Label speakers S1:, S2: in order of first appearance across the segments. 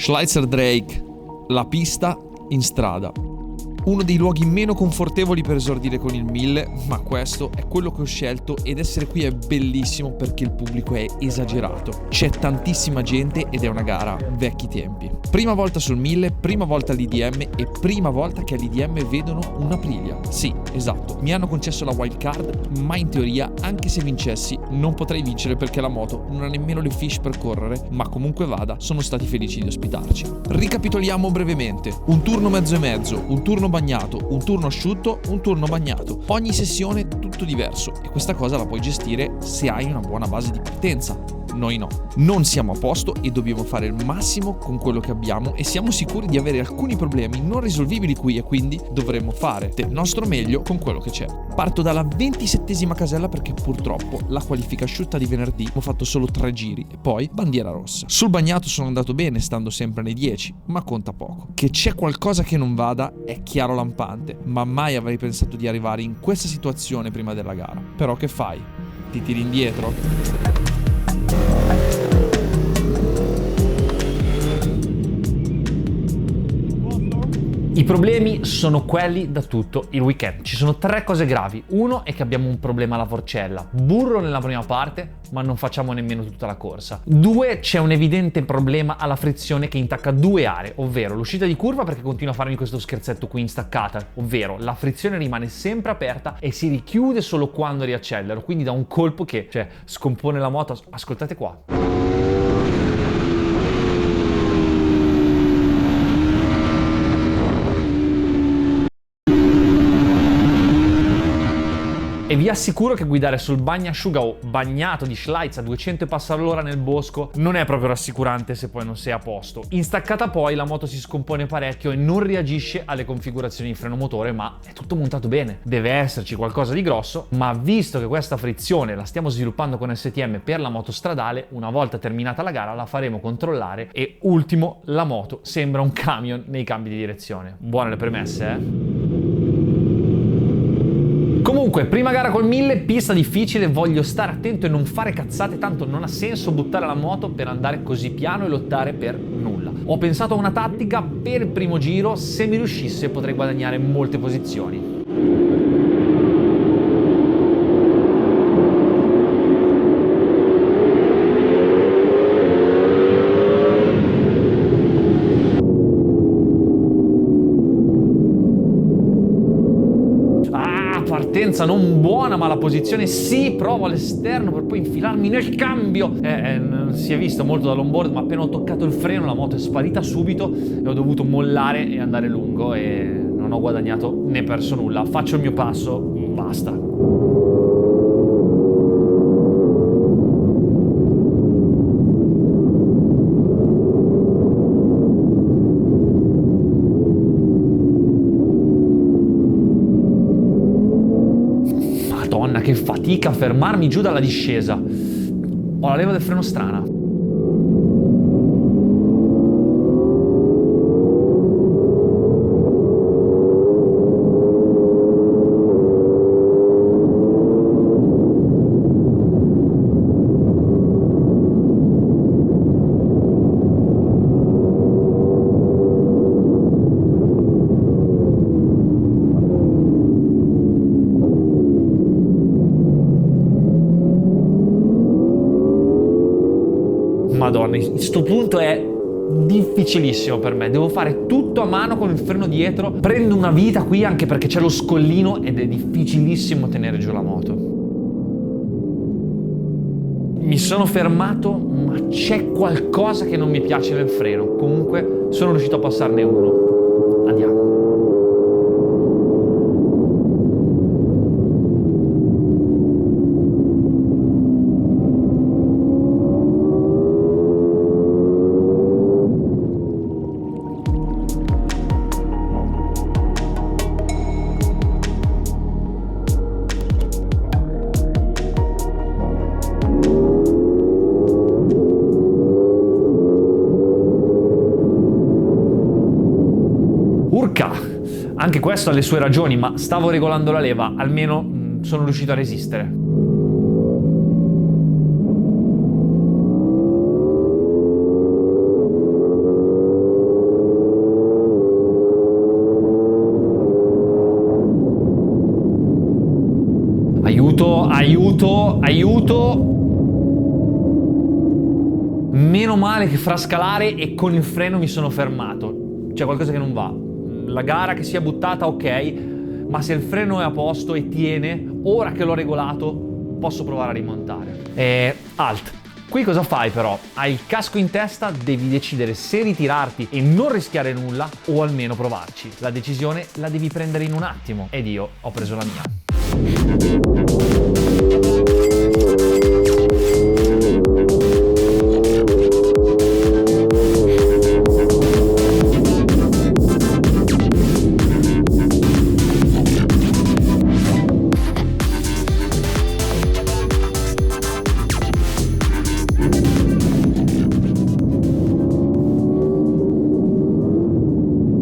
S1: Schweitzer Drake, la pista in strada. Uno dei luoghi meno confortevoli per esordire con il 1000, ma questo è quello che ho scelto ed essere qui è bellissimo perché il pubblico è esagerato. C'è tantissima gente ed è una gara vecchi tempi. Prima volta sul 1000, prima volta all'IDM e prima volta che all'IDM vedono una Aprilia. Sì, esatto, mi hanno concesso la wild card, ma in teoria anche se vincessi non potrei vincere perché la moto non ha nemmeno le fiche per correre, ma comunque vada, sono stati felici di ospitarci. Ricapitoliamo brevemente. Un turno mezzo e mezzo, un turno bagnato, un turno asciutto, un turno bagnato. Ogni sessione tutto diverso e questa cosa la puoi gestire se hai una buona base di partenza. Noi no. Non siamo a posto e dobbiamo fare il massimo con quello che abbiamo e siamo sicuri di avere alcuni problemi non risolvibili qui e quindi dovremo fare del nostro meglio con quello che c'è. Parto dalla 27esima casella perché purtroppo la qualifica asciutta di venerdì ho fatto solo 3 giri e poi bandiera rossa. Sul bagnato sono andato bene stando sempre nei 10, ma conta poco. Che c'è qualcosa che non vada è chiaro lampante, ma mai avrei pensato di arrivare in questa situazione prima della gara. Però che fai? Ti tiri indietro?
S2: I problemi sono quelli da tutto il weekend. Ci sono 3 cose gravi. Uno è che abbiamo un problema alla forcella. Burro nella prima parte, ma non facciamo nemmeno tutta la corsa. 2, c'è un evidente problema alla frizione che intacca 2 aree, ovvero l'uscita di curva perché continua a farmi questo scherzetto qui in staccata, ovvero la frizione rimane sempre aperta e si richiude solo quando riaccelero, quindi da un colpo che, scompone la moto. Ascoltate qua. E vi assicuro che guidare sul bagnasciuga o bagnato di Schleitz a 200 e passa all'ora nel bosco non è proprio rassicurante se poi non sei a posto. In staccata poi la moto si scompone parecchio e non reagisce alle configurazioni di freno motore, ma è tutto montato bene. Deve esserci qualcosa di grosso, ma visto che questa frizione la stiamo sviluppando con STM per la moto stradale, una volta terminata la gara la faremo controllare e ultimo, la moto sembra un camion nei cambi di direzione. Buone le premesse, eh? Comunque, prima gara col 1000, pista difficile, voglio stare attento e non fare cazzate, tanto non ha senso buttare la moto per andare così piano e lottare per nulla. Ho pensato a una tattica per il primo giro, se mi riuscisse potrei guadagnare molte posizioni. Partenza non buona, ma la posizione sì, provo all'esterno per poi infilarmi nel cambio. Non si è visto molto dall'onboard, ma appena ho toccato il freno la moto è sparita subito e ho dovuto mollare e andare lungo e non ho guadagnato né perso nulla. Faccio il mio passo, basta. Madonna, che fatica a fermarmi giù dalla discesa. Ho la leva del freno strana. Madonna, questo punto è difficilissimo per me, devo fare tutto a mano con il freno dietro, prendo una vita qui anche perché c'è lo scollino ed è difficilissimo tenere giù la moto. Mi sono fermato, ma c'è qualcosa che non mi piace nel freno, comunque sono riuscito a passarne uno. Andiamo. Urca! Anche questo ha le sue ragioni, ma stavo regolando la leva, almeno sono riuscito a resistere. Aiuto, aiuto, aiuto. Meno male che fra scalare e con il freno mi sono fermato. C'è qualcosa che non va. La gara che sia buttata, ok, ma se il freno è a posto e tiene, ora che l'ho regolato, posso provare a rimontare. Alt. Qui cosa fai però? Hai il casco in testa, devi decidere se ritirarti e non rischiare nulla o almeno provarci. La decisione la devi prendere in un attimo ed io ho preso la mia.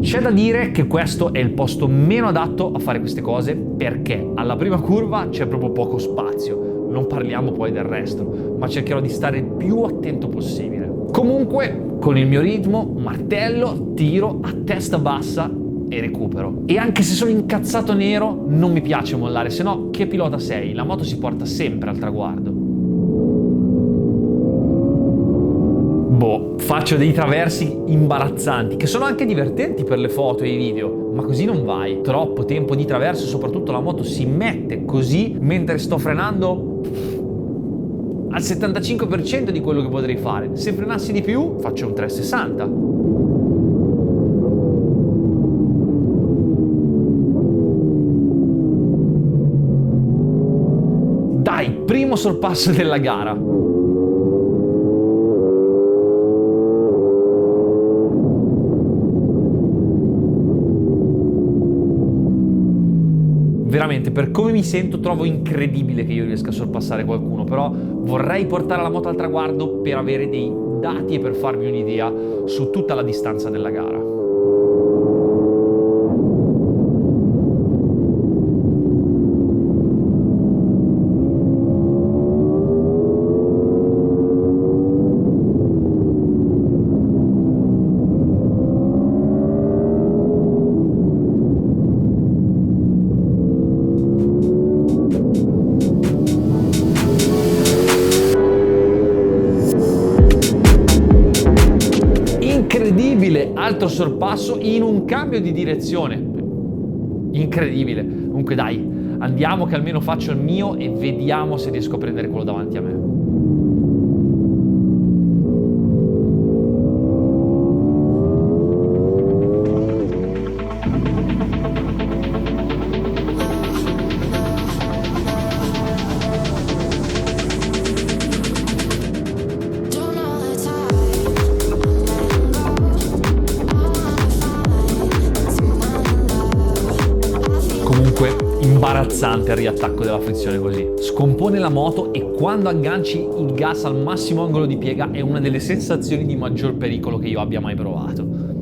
S2: C'è da dire che questo è il posto meno adatto a fare queste cose perché alla prima curva c'è proprio poco spazio, non parliamo poi del resto, ma cercherò di stare il più attento possibile. Comunque, con il mio ritmo, martello, tiro a testa bassa e recupero. E anche se sono incazzato nero, non mi piace mollare, se no che pilota sei? La moto si porta sempre al traguardo. Boh, faccio dei traversi imbarazzanti, che sono anche divertenti per le foto e i video, ma così non vai. Troppo tempo di traverso, soprattutto la moto si mette così mentre sto frenando al 75% di quello che potrei fare. Se frenassi di più, faccio un 360. Dai, primo sorpasso della gara. Veramente, per come mi sento, trovo incredibile che io riesca a sorpassare qualcuno, però vorrei portare la moto al traguardo per avere dei dati e per farmi un'idea su tutta la distanza della gara. Incredibile, altro sorpasso in un cambio di direzione. Incredibile. Comunque dai, andiamo che almeno faccio il mio e vediamo se riesco a prendere quello davanti a me. Imbarazzante il riattacco della frizione così. Scompone la moto e quando agganci il gas al massimo angolo di piega è una delle sensazioni di maggior pericolo che io abbia mai provato.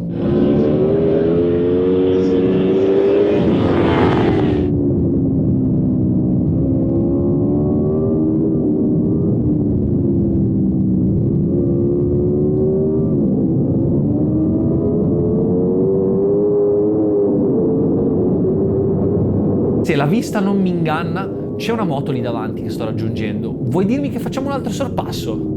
S2: Se la vista non mi inganna, c'è una moto lì davanti che sto raggiungendo. Vuoi dirmi che facciamo un altro sorpasso?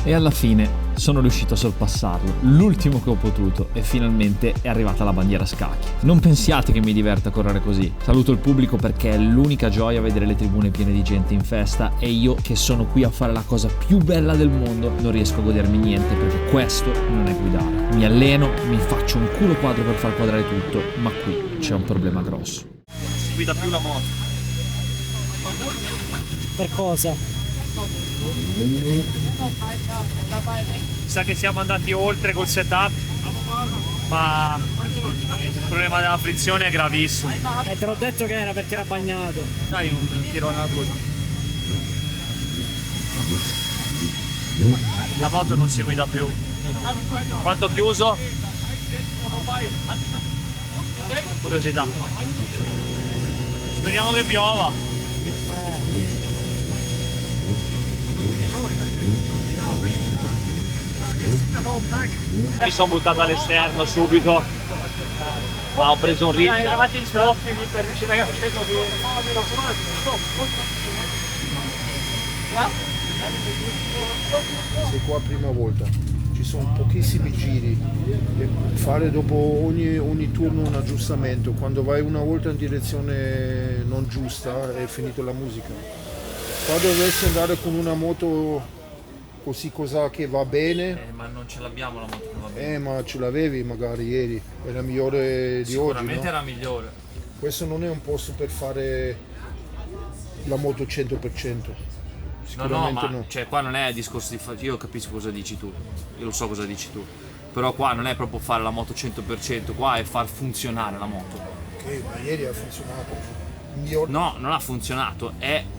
S2: E alla fine sono riuscito a sorpassarlo, l'ultimo che ho potuto, e finalmente è arrivata la bandiera scacchi. Non pensiate che mi diverta correre così. Saluto il pubblico perché è l'unica gioia vedere le tribune piene di gente in festa e io che sono qui a fare la cosa più bella del mondo non riesco a godermi niente perché questo non è guidare. Mi alleno, mi faccio un culo quadro per far quadrare tutto, ma qui c'è un problema grosso.
S3: Si guida più la moto.
S4: Per cosa?
S3: Sa che siamo andati oltre col setup, ma il problema della frizione è gravissimo.
S4: Te l'ho detto che era perché era bagnato.
S3: Dai un tirone alla cosa. la moto non si guida più. Quanto chiuso? Curiosità. Speriamo che piova. Mi sono buttato all'esterno subito, ma ho preso un ritmo. Eravate in prossimi per riuscire a
S5: Sei qua prima volta, ci sono pochissimi giri e fare dopo ogni turno un aggiustamento. Quando vai una volta in direzione non giusta è finita la musica. Qua dovresti andare con una moto così cosa che va bene.
S2: Ma non ce l'abbiamo la moto che va bene.
S5: Ma ce l'avevi magari ieri, era migliore di oggi,
S2: Sicuramente
S5: no?
S2: era migliore.
S5: Questo non è un posto per fare la moto 100%. Sicuramente no.
S6: Cioè qua non è discorso di io capisco cosa dici tu, io lo so cosa dici tu, però qua non è proprio fare la moto 100%, qua è far funzionare la moto.
S5: Ok, ma ieri ha funzionato.
S6: No, non ha funzionato,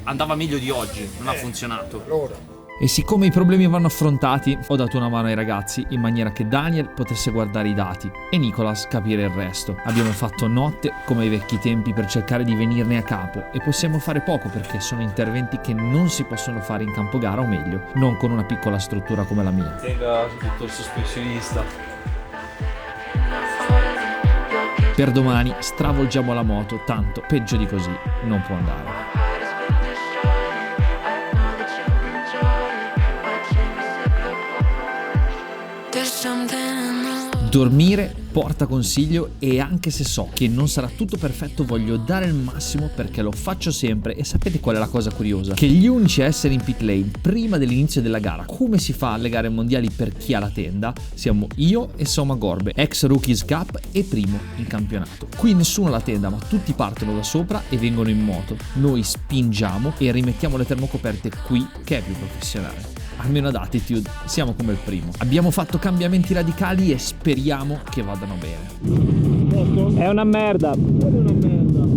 S6: andava meglio di oggi, non ha funzionato.
S5: Allora.
S1: E siccome i problemi vanno affrontati, ho dato una mano ai ragazzi in maniera che Daniel potesse guardare i dati e Nicolas capire il resto. Abbiamo fatto notte come ai vecchi tempi per cercare di venirne a capo e possiamo fare poco perché sono interventi che non si possono fare in campo gara, o meglio, non con una piccola struttura come la mia.
S2: Tenga tutto il sospensionista.
S1: Per domani stravolgiamo la moto, tanto peggio di così non può andare. Dormire porta consiglio e anche se so che non sarà tutto perfetto voglio dare il massimo perché lo faccio sempre. E sapete qual è la cosa curiosa? Che gli unici a essere in pit lane prima dell'inizio della gara, come si fa alle gare mondiali per chi ha la tenda, siamo io e Soma Gorbe, ex Rookies Cup e primo in campionato. Qui nessuno ha la tenda ma tutti partono da sopra e vengono in moto. Noi spingiamo e rimettiamo le termocoperte qui, che è più professionale. Almeno ad Attitude siamo come il primo. Abbiamo fatto cambiamenti radicali e speriamo che vadano bene.
S4: È una merda.
S5: Come una merda?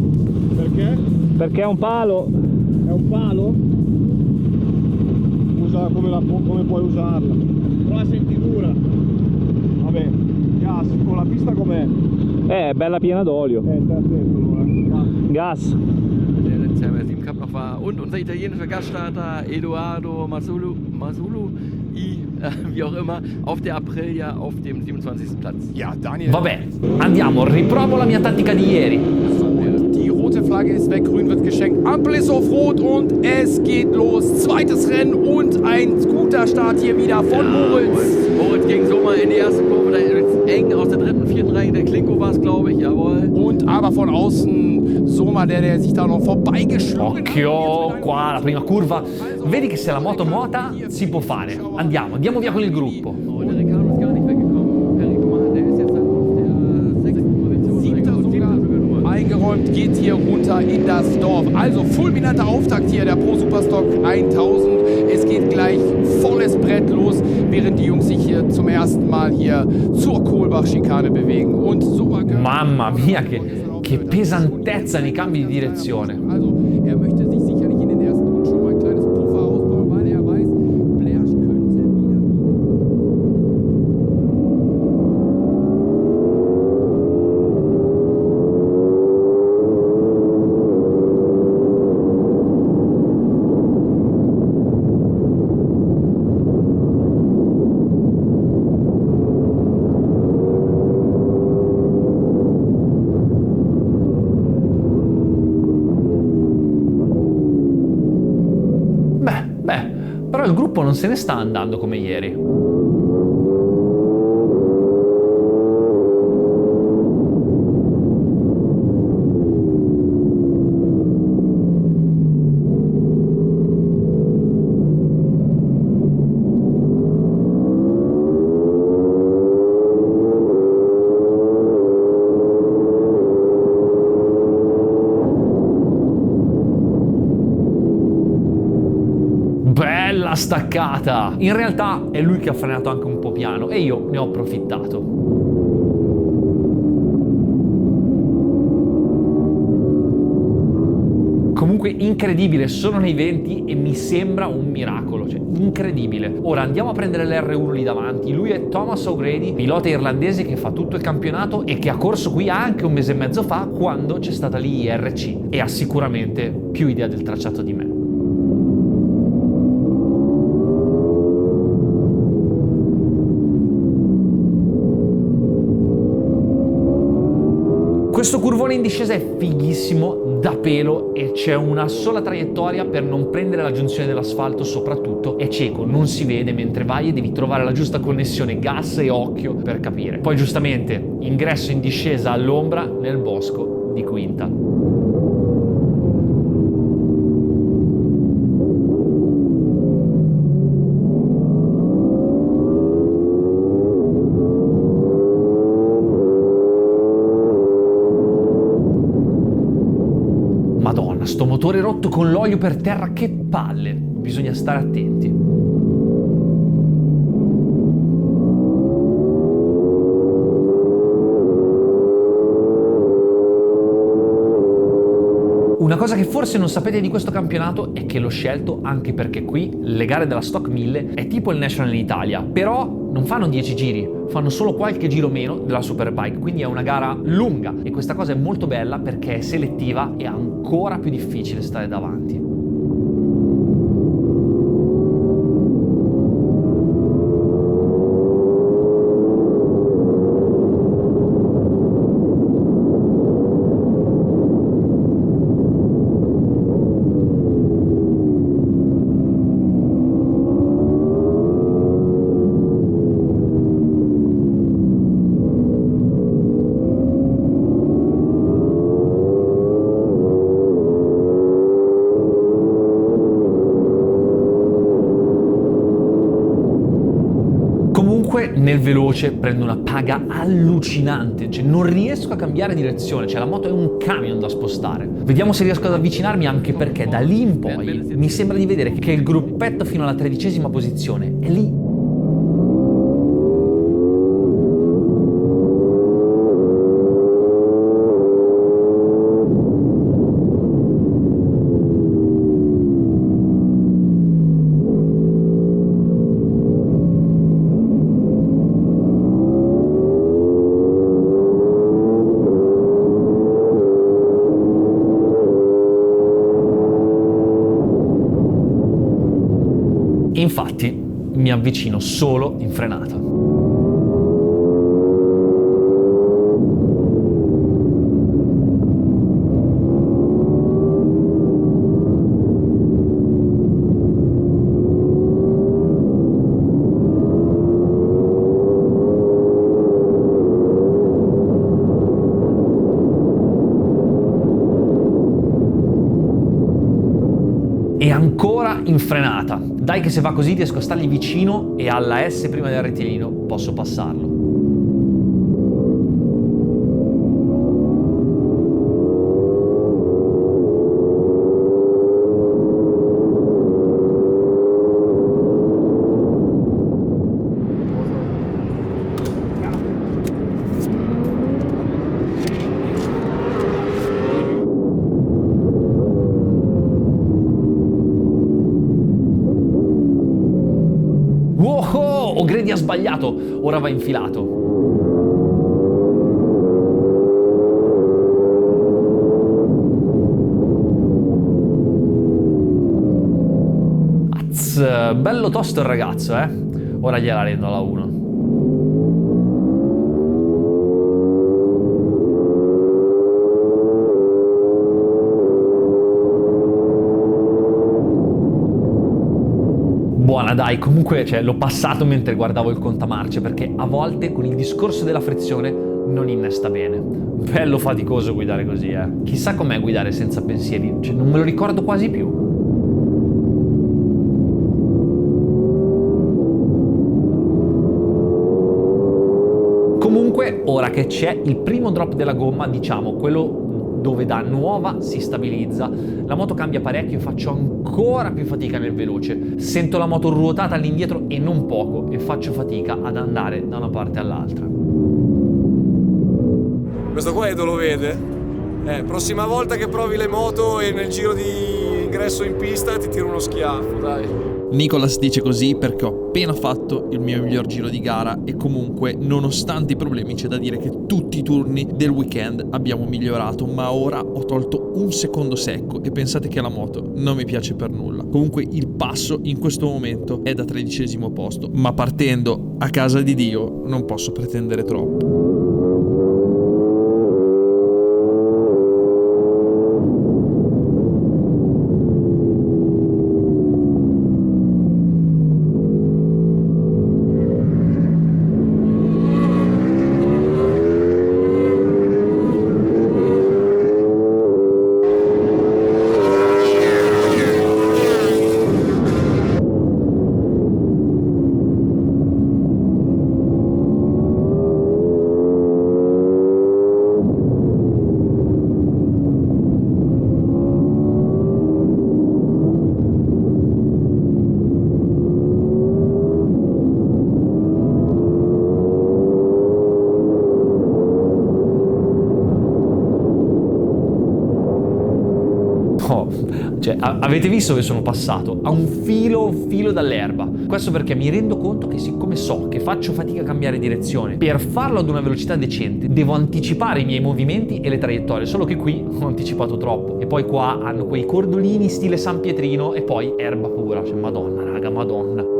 S5: Perché?
S4: Perché è un palo.
S5: È un palo? Usa come puoi usarla. Però la senti dura. Vabbè, gas, con la pista com'è?
S4: È bella piena d'olio.
S5: Stai attento allora.
S4: Gas.
S7: Der Letztheimer 7 Cup noch war. Und unser italienischer Gaststarter Edoardo Masulu, wie auch immer, auf der Aprilia auf dem 27. Platz.
S8: Ja, Daniel.
S2: Vabbè, andiamo, riprovo la mia tattica di ieri.
S8: Die rote Flagge ist weg, grün wird geschenkt. Ampel ist auf rot und es geht los. Zweites Rennen und ein guter Start hier wieder von Moritz.
S7: Moritz ging so mal in die erste Kurve, da ist eng aus der dritten, vierten Reihe. Der Klinko war es, glaube ich, jawohl.
S8: Und aber von außen Soma, der sich da noch vorbeigeschlagen hat.
S2: Occhio, qua la prima curva. Vedi che se la moto muota si può fare. Andiamo via con il gruppo.
S7: Oh, der Ricardo ist gar nicht weggekommen. Perico, der ist jetzt dann auf der 6. Position.
S8: Siebter sogar eingeräumt, geht hier runter in das Dorf. Also fulminanter Auftakt hier der Pro Superstock 1000. Es geht gleich volles Brett los, während die Jungs sich hier zum ersten Mal hier zur Kohlbach-Schikane bewegen. Und Soma.
S2: Mamma mia, che pesantezza nei cambi di direzione.
S8: Also, er möchte sich sicherlich in den ersten Runden schon mal ein kleines Puffer ausbauen, weil er weiß, Blairsch könnte wieder.
S2: Però il gruppo non se ne sta andando come ieri. Bella staccata! In realtà è lui che ha frenato anche un po' piano e io ne ho approfittato. Comunque incredibile, sono nei 20 e mi sembra un miracolo, cioè incredibile. Ora andiamo a prendere l'R1 lì davanti, lui è Thomas O'Grady, pilota irlandese che fa tutto il campionato e che ha corso qui anche un mese e mezzo fa quando c'è stata lì IRC e ha sicuramente più idea del tracciato di me. Questo curvone in discesa è fighissimo da pelo e c'è una sola traiettoria per non prendere la giunzione dell'asfalto, soprattutto è cieco, non si vede mentre vai e devi trovare la giusta connessione gas e occhio per capire. Poi giustamente ingresso in discesa all'ombra nel bosco di Quinta. Madonna, sto motore rotto con l'olio per terra, che palle! Bisogna stare attenti. Una cosa che forse non sapete di questo campionato è che l'ho scelto anche perché qui le gare della Stock 1000 è tipo il National in Italia, però non fanno 10 giri, fanno solo qualche giro meno della Superbike, quindi è una gara lunga e questa cosa è molto bella perché è selettiva e ancora più difficile stare davanti. Nel veloce prendo una paga allucinante, cioè non riesco a cambiare direzione, cioè la moto è un camion da spostare. Vediamo se riesco ad avvicinarmi, anche perché da lì in poi mi sembra di vedere che il gruppetto fino alla 13ª posizione è lì. Infatti mi avvicino solo in frenata. E ancora in frenata. Dai che se va così riesco a stargli vicino e alla S prima del rettilineo posso passarlo. Wow, O'Grady ha sbagliato, ora va infilato. Bello tosto il ragazzo, eh? Ora gliela rendo alla 1. Buona dai, comunque l'ho passato mentre guardavo il contamarce, perché a volte con il discorso della frizione non innesta bene. Bello faticoso guidare così, eh. Chissà com'è guidare senza pensieri, non me lo ricordo quasi più. Comunque, ora che c'è il primo drop della gomma, diciamo quello dove da nuova si stabilizza, la moto cambia parecchio e faccio ancora più fatica nel veloce. Sento la moto ruotata all'indietro e non poco e faccio fatica ad andare da una parte all'altra.
S9: Questo qua Edo lo vede Prossima volta che provi le moto e nel giro di ingresso in pista ti tiro uno schiaffo, dai.
S1: Nicolas dice così perché ho appena fatto il mio miglior giro di gara e comunque, nonostante i problemi, c'è da dire che tutti i turni del weekend abbiamo migliorato, ma ora ho tolto un secondo secco e pensate che la moto non mi piace per nulla. Comunque il passo in questo momento è da 13° posto, ma partendo a casa di Dio non posso pretendere troppo.
S2: Cioè, avete visto che sono passato a un filo dall'erba? Questo perché mi rendo conto che, siccome so che faccio fatica a cambiare direzione, per farlo ad una velocità decente devo anticipare i miei movimenti e le traiettorie, solo che qui ho anticipato troppo. E poi qua hanno quei cordolini stile San Pietrino e poi erba pura, cioè madonna raga, madonna.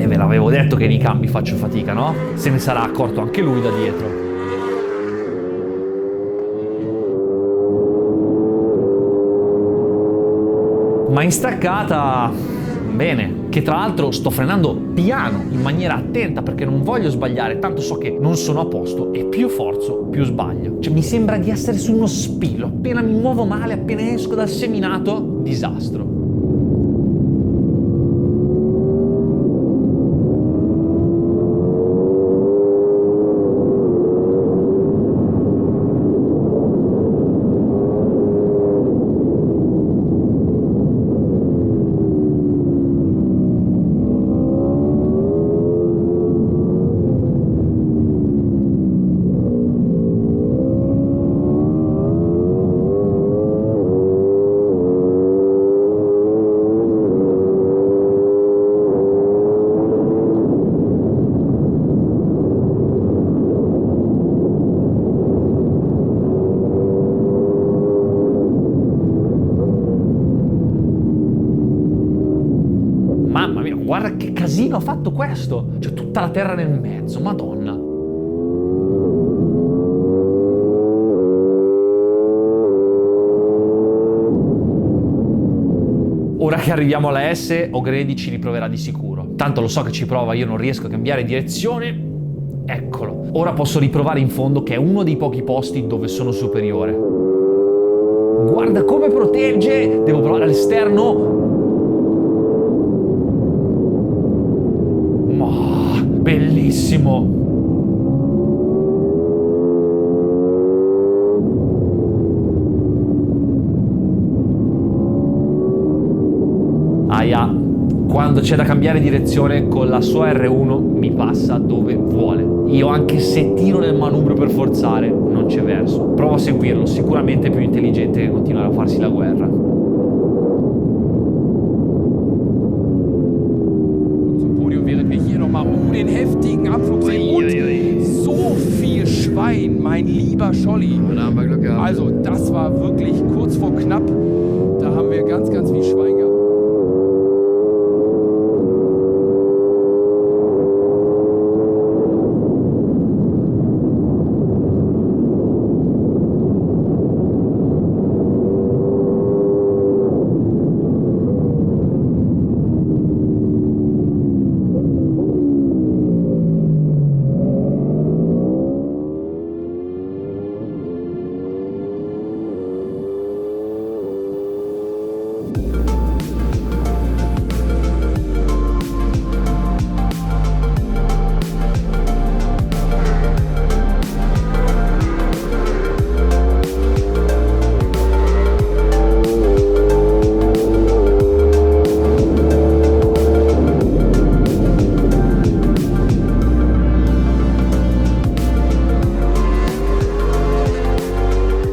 S2: Ve l'avevo detto che nei cambi faccio fatica, no? Se ne sarà accorto anche lui da dietro. Ma in staccata, bene, che tra l'altro sto frenando piano, in maniera attenta, perché non voglio sbagliare, tanto so che non sono a posto e più forzo, più sbaglio. Cioè mi sembra di essere su uno spilo, appena mi muovo male, appena esco dal seminato, disastro. Mamma mia, guarda che casino ha fatto questo! C'è tutta la terra nel mezzo, madonna! Ora che arriviamo alla S, O'Grady ci riproverà di sicuro. Tanto lo so che ci prova, io non riesco a cambiare direzione. Eccolo. Ora posso riprovare in fondo, che è uno dei pochi posti dove sono superiore. Guarda come protegge! Devo provare all'esterno. Oh, bellissimo! Aia, quando c'è da cambiare direzione con la sua R1 mi passa dove vuole. Io anche se tiro nel manubrio per forzare non c'è verso. Provo a seguirlo, sicuramente è più intelligente che continuare a farsi la guerra.
S8: Während wir hier nochmal den heftigen Abflug sehen und so viel Schwein, mein lieber Scholli.
S7: Da haben wir Glück gehabt.
S8: Also das war wirklich kurz vor knapp. Da haben wir ganz viel Schwein gehabt.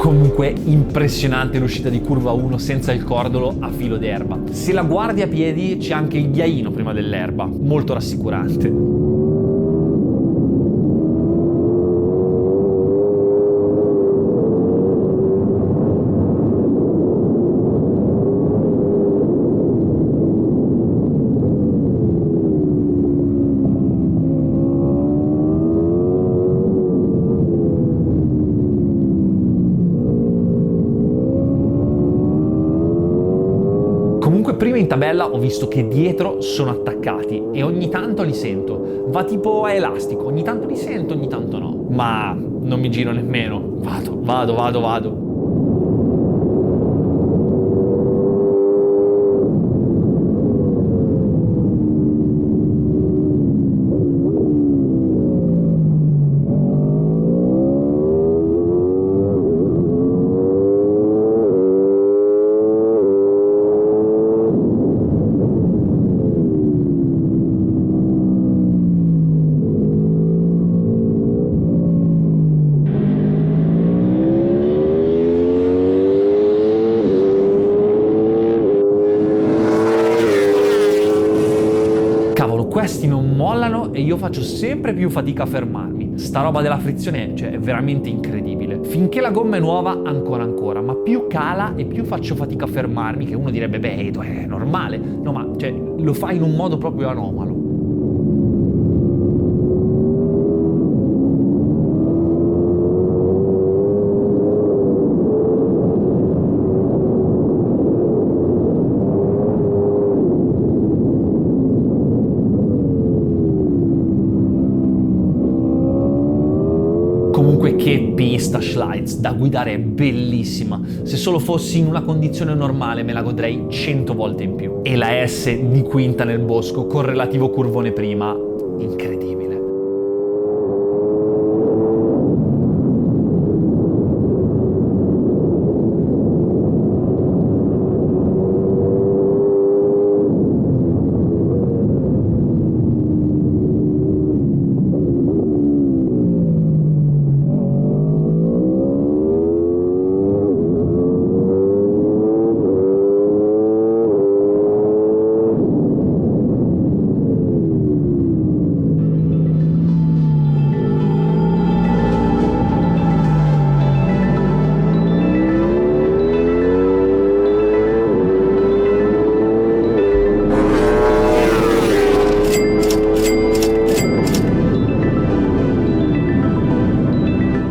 S2: Comunque impressionante l'uscita di curva 1 senza il cordolo a filo d'erba. Se la guardi a piedi c'è anche il ghiaino prima dell'erba, molto rassicurante. Comunque prima in tabella ho visto che dietro sono attaccati e ogni tanto li sento. Va tipo a elastico, ogni tanto li sento, ogni tanto no. Ma non mi giro nemmeno. Vado. Questi non mollano e io faccio sempre più fatica a fermarmi. Sta roba della frizione, cioè, è veramente incredibile. Finché la gomma è nuova, ancora, ma più cala e più faccio fatica a fermarmi, che uno direbbe, beh, è normale. No, ma cioè, lo fai in un modo proprio anomalo. Comunque che pista Schleitz, da guidare è bellissima. Se solo fossi in una condizione normale me la godrei 100 volte in più. E la S di quinta nel bosco con relativo curvone prima, incredibile.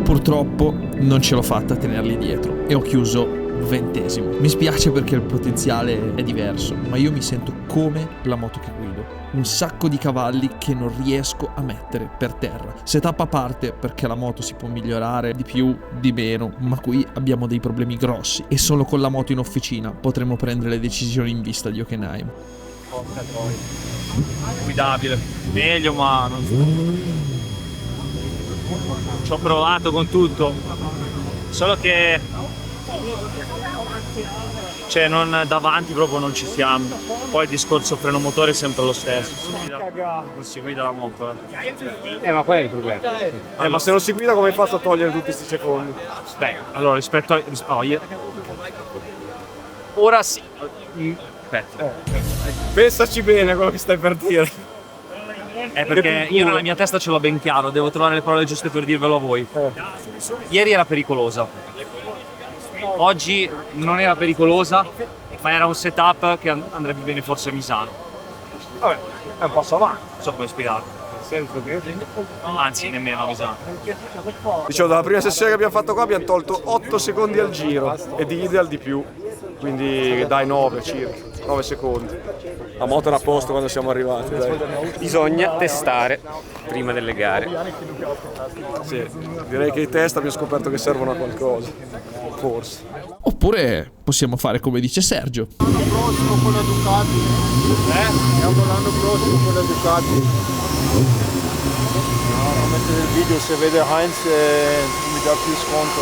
S1: Purtroppo non ce l'ho fatta a tenerli dietro e ho chiuso 20°. Mi spiace perché il potenziale è diverso, ma io mi sento come la moto che guido. Un sacco di cavalli che non riesco a mettere per terra. Setup a parte, perché la moto si può migliorare di più, di meno, ma qui abbiamo dei problemi grossi e solo con la moto in officina potremo prendere le decisioni in vista di Hockenheim.
S3: Guidabile, meglio, ma non ci ho provato con tutto, solo che cioè non davanti proprio non ci siamo. Poi il discorso freno motore è sempre lo stesso. Non si guida la moto.
S9: Ma qual è il problema? Ma se non si guida come hai fatto a togliere tutti questi secondi?
S3: Beh, allora rispetto a ora sì. Aspetta.
S9: Pensaci bene a quello che stai per dire.
S3: È perché io nella mia testa ce l'ho ben chiaro, devo trovare le parole giuste per dirvelo a voi. Ieri era pericolosa, oggi non era pericolosa, ma era un setup che andrebbe bene forse a Misano.
S9: Vabbè, è un passo avanti.
S3: Non so come spiegarlo. Anzi, nemmeno a Misano.
S9: Dicevo, dalla prima sessione che abbiamo fatto qua abbiamo tolto 8 secondi al giro e di ideal di più, quindi dai 9 circa, 9 secondi. La moto era a posto quando siamo arrivati, dai.
S10: Bisogna testare prima delle gare.
S9: Sì, direi che i test abbiamo scoperto che servono a qualcosa, forse.
S1: Oppure possiamo fare come dice Sergio.
S5: L'anno prossimo con la Ducati. Andiamo l'anno prossimo con la Ducati. No, mettere il video, se vede Heinz mi dà più sconto.